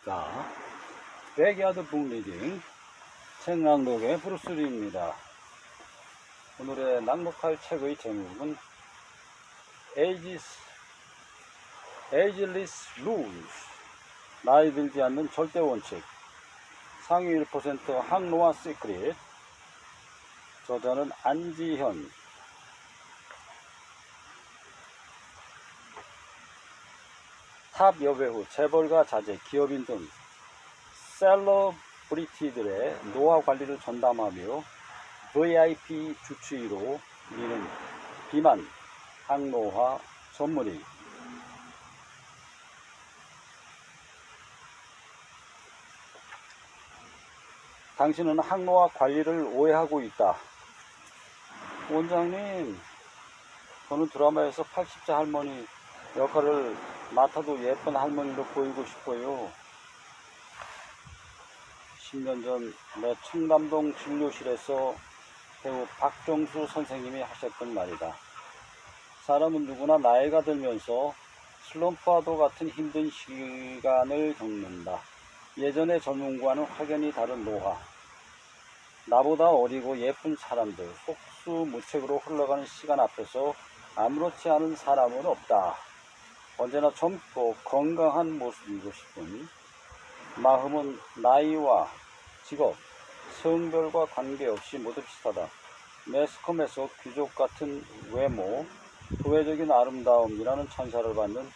안녕하십니까. 백야드 북리딩 책낭독의 브루스리입니다. 오늘의 낭독할 책의 제목은 Ageless Rules, 나이 들지 않는 절대 원칙, 상위 1% 항노화 시크릿. 저자는 안지현. 탑 여배우, 재벌가 자제, 기업인 등 셀러브리티들의 노화 관리를 전담하며 VIP 주치의로 이르는 비만 항노화 전문의. 당신은 항노화 관리를 오해하고 있다. 원장님, 저는 드라마에서 80세 할머니 역할을 맡아도 예쁜 할머니로 보이고 싶어요. 10년 전 내 청담동 진료실에서 배우 박정수 선생님이 하셨던 말이다. 사람은 누구나 나이가 들면서 슬럼프와도 같은 힘든 시간을 겪는다. 예전의 젊음과는 확연히 다른 노화. 나보다 어리고 예쁜 사람들, 속수무책으로 흘러가는 시간 앞에서 아무렇지 않은 사람은 없다. 언제나 젊고 건강한 모습이고 싶은 마음은 나이와 직업, 성별과 관계없이 모두 비슷하다. 매스컴에서 귀족 같은 외모, 도회적인 아름다움이라는 찬사를 받는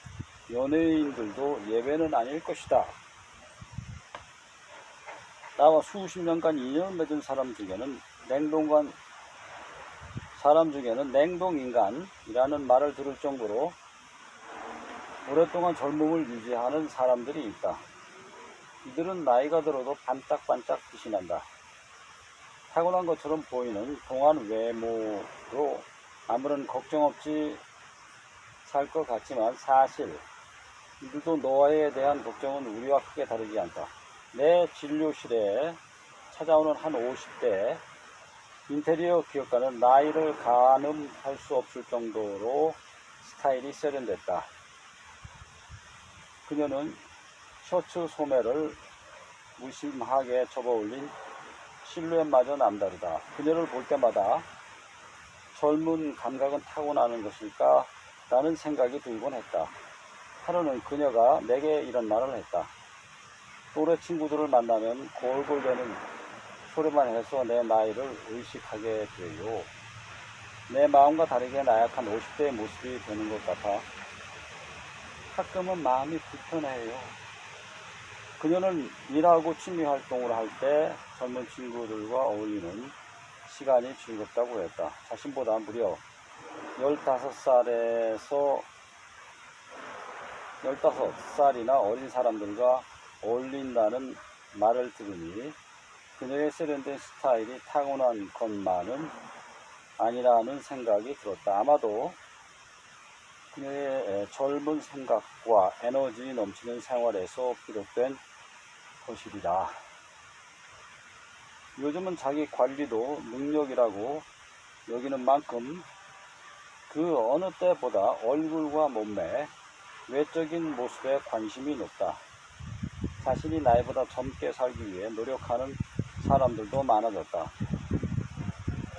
연예인들도 예외는 아닐 것이다. 나와 수십 년간 인연을 맺은 사람 중에는 냉동인간이라는 말을 들을 정도로 오랫동안 젊음을 유지하는 사람들이 있다. 이들은 나이가 들어도 반짝반짝 빛이 난다. 타고난 것처럼 보이는 동안 외모로 아무런 걱정 없이 살 것 같지만 사실 이들도 노화에 대한 걱정은 우리와 크게 다르지 않다. 내 진료실에 찾아오는 한 50대 인테리어 기업가는 나이를 가늠할 수 없을 정도로 스타일이 세련됐다. 그녀는 셔츠 소매를 무심하게 접어올린 실루엣마저 남다르다. 그녀를 볼 때마다 젊은 감각은 타고나는 것일까? 라는 생각이 들곤 했다. 하루는 그녀가 내게 이런 말을 했다. 또래 친구들을 만나면 골골대는 소리만 해서 내 나이를 의식하게 돼요. 내 마음과 다르게 나약한 50대의 모습이 되는 것 같아 가끔은 마음이 불편해요. 그녀는 일하고 취미활동을 할 때 젊은 친구들과 어울리는 시간이 즐겁다고 했다. 자신보다 무려 15살이나 어린 사람들과 어울린다는 말을 들으니 그녀의 세련된 스타일이 타고난 것만은 아니라는 생각이 들었다. 아마도 그녀의 젊은 생각과 에너지 넘치는 생활에서 비롯된 것이리라. 요즘은 자기 관리도 능력이라고 여기는 만큼 그 어느 때보다 얼굴과 몸매, 외적인 모습에 관심이 높다. 자신이 나이보다 젊게 살기 위해 노력하는 사람들도 많아졌다.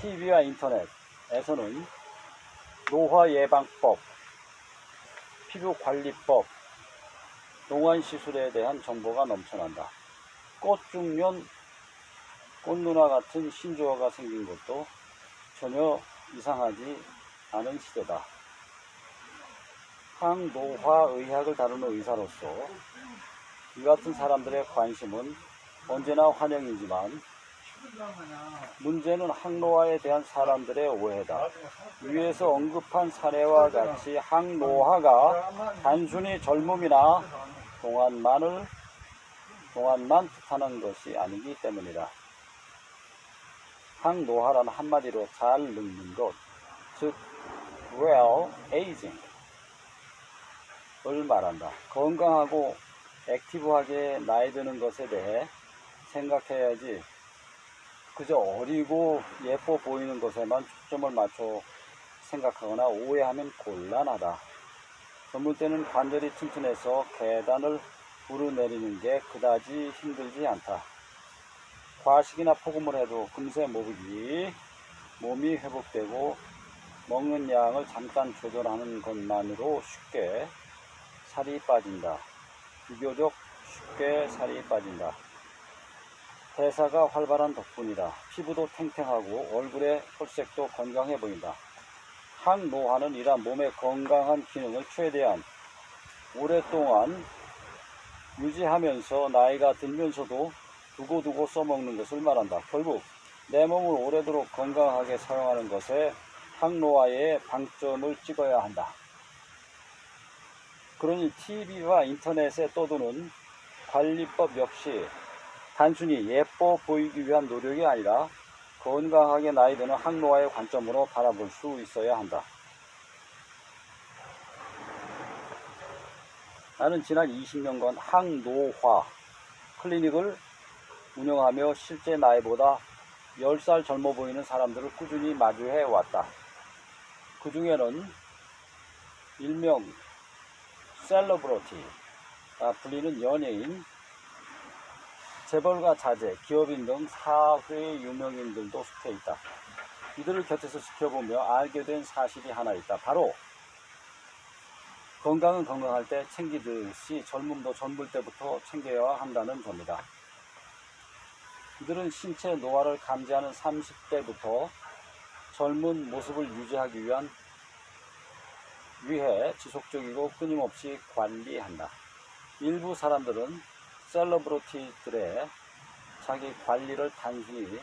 TV와 인터넷에서는 노화 예방법, 피부관리법, 동안시술에 대한 정보가 넘쳐난다. 꽃중년, 꽃누나 같은 신조어가 생긴 것도 전혀 이상하지 않은 시대다. 항노화의학을 다루는 의사로서 이 같은 사람들의 관심은 언제나 환영이지만 문제는 항노화에 대한 사람들의 오해다. 위에서 언급한 사례와 같이 항노화가 단순히 젊음이나 동안만 뜻하는 것이 아니기 때문이다. 항노화란 한마디로 잘 늙는 것, 즉 well aging을 말한다. 건강하고 액티브하게 나이 드는 것에 대해 생각해야지 그저 어리고 예뻐 보이는 것에만 초점을 맞춰 생각하거나 오해하면 곤란하다. 젊을 때는 관절이 튼튼해서 계단을 우러내리는 게 그다지 힘들지 않다. 과식이나 폭음을 해도 금세 몸이 회복되고 먹는 양을 잠깐 조절하는 것만으로 쉽게 살이 빠진다. 비교적 쉽게 살이 빠진다. 대사가 활발한 덕분이다. 피부도 탱탱하고 얼굴의 혈색도 건강해 보인다. 항노화는 이러한 몸의 건강한 기능을 최대한 오랫동안 유지하면서 나이가 들면서도 두고두고 써먹는 것을 말한다. 결국 내 몸을 오래도록 건강하게 사용하는 것에 항노화의 방점을 찍어야 한다. 그러니 TV와 인터넷에 떠도는 관리법 역시 단순히 예뻐 보이기 위한 노력이 아니라 건강하게 나이 드는 항노화의 관점으로 바라볼 수 있어야 한다. 나는 지난 20년간 항노화 클리닉을 운영하며 실제 나이보다 10살 젊어 보이는 사람들을 꾸준히 마주해 왔다. 그 중에는 일명 셀러브러티가 불리는 연예인, 재벌가 자제, 기업인 등 사회 유명인들도 속해 있다. 이들을 곁에서 지켜보며 알게 된 사실이 하나 있다. 바로 건강은 건강할 때 챙기듯이 젊음도 젊을 때부터 챙겨야 한다는 점이다. 이들은 신체 노화를 감지하는 30대부터 젊은 모습을 유지하기 위해 지속적이고 끊임없이 관리한다. 일부 사람들은 셀러브리티들의 자기 관리를 단순히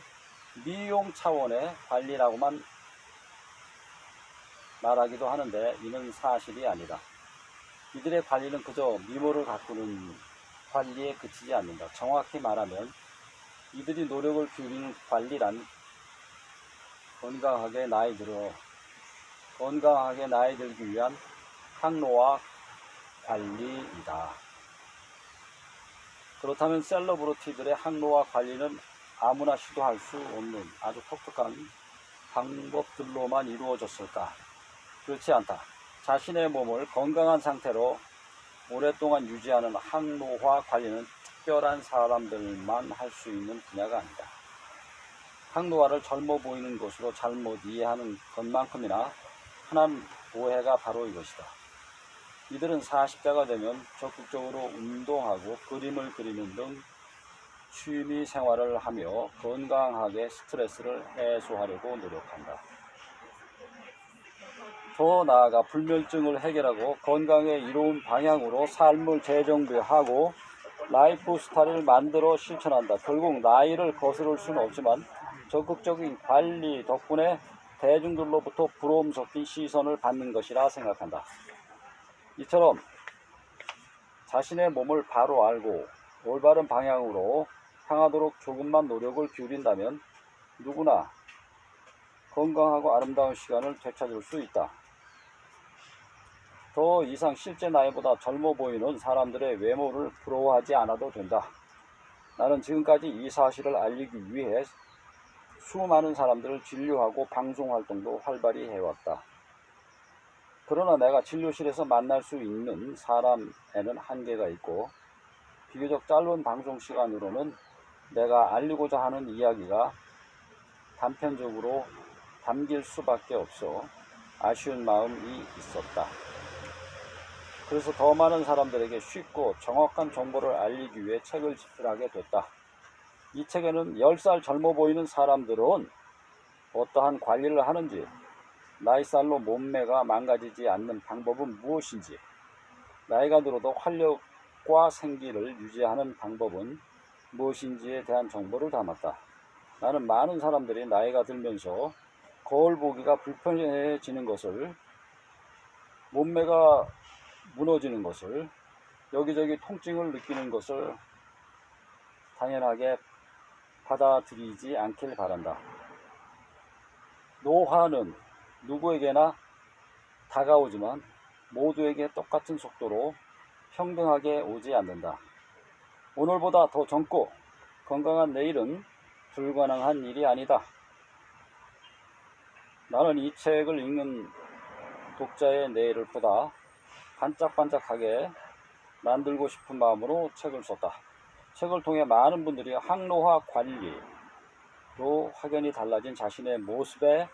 미용 차원의 관리라고만 말하기도 하는데 이는 사실이 아니다. 이들의 관리는 그저 미모를 가꾸는 관리에 그치지 않는다. 정확히 말하면 이들이 노력을 기울이는 관리란 건강하게 나이 들기 위한 항노화 관리이다. 그렇다면 셀러브리티들의 항노화 관리는 아무나 시도할 수 없는 아주 독특한 방법들로만 이루어졌을까? 그렇지 않다. 자신의 몸을 건강한 상태로 오랫동안 유지하는 항노화 관리는 특별한 사람들만 할 수 있는 분야가 아니다. 항노화를 젊어 보이는 것으로 잘못 이해하는 것만큼이나 흔한 오해가 바로 이것이다. 이들은 40대가 되면 적극적으로 운동하고 그림을 그리는 등 취미 생활을 하며 건강하게 스트레스를 해소하려고 노력한다. 더 나아가 불면증을 해결하고 건강에 이로운 방향으로 삶을 재정비하고 라이프 스타일을 만들어 실천한다. 결국 나이를 거스를 수는 없지만 적극적인 관리 덕분에 대중들로부터 부러움 섞인 시선을 받는 것이라 생각한다. 이처럼 자신의 몸을 바로 알고 올바른 방향으로 향하도록 조금만 노력을 기울인다면 누구나 건강하고 아름다운 시간을 되찾을 수 있다. 더 이상 실제 나이보다 젊어 보이는 사람들의 외모를 부러워하지 않아도 된다. 나는 지금까지 이 사실을 알리기 위해 수많은 사람들을 진료하고 방송 활동도 활발히 해왔다. 그러나 내가 진료실에서 만날 수 있는 사람에는 한계가 있고 비교적 짧은 방송 시간으로는 내가 알리고자 하는 이야기가 단편적으로 담길 수밖에 없어 아쉬운 마음이 있었다. 그래서 더 많은 사람들에게 쉽고 정확한 정보를 알리기 위해 책을 집필하게 됐다. 이 책에는 10살 젊어 보이는 사람들은 어떠한 관리를 하는지, 나이살로 몸매가 망가지지 않는 방법은 무엇인지, 나이가 들어도 활력과 생기를 유지하는 방법은 무엇인지에 대한 정보를 담았다. 나는 많은 사람들이 나이가 들면서 거울 보기가 불편해지는 것을, 몸매가 무너지는 것을, 여기저기 통증을 느끼는 것을 당연하게 받아들이지 않길 바란다. 노화는 누구에게나 다가오지만 모두에게 똑같은 속도로 평등하게 오지 않는다. 오늘보다 더 젊고 건강한 내일은 불가능한 일이 아니다. 나는 이 책을 읽는 독자의 내일을 보다 반짝반짝하게 만들고 싶은 마음으로 책을 썼다. 책을 통해 많은 분들이 항노화 관리로 확연히 달라진 자신의 모습에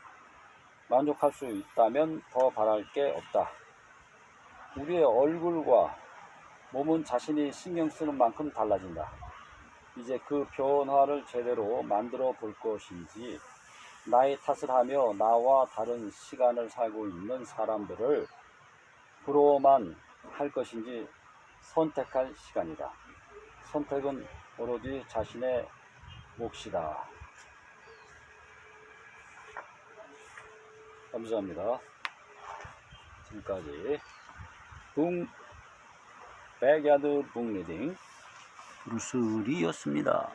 만족할 수 있다면 더 바랄 게 없다. 우리의 얼굴과 몸은 자신이 신경 쓰는 만큼 달라진다. 이제 그 변화를 제대로 만들어 볼 것인지, 나의 탓을 하며 나와 다른 시간을 살고 있는 사람들을 부러워만 할 것인지 선택할 시간이다. 선택은 오로지 자신의 몫이다. 감사합니다. 지금까지 백야드 북리딩 브루스 리였습니다.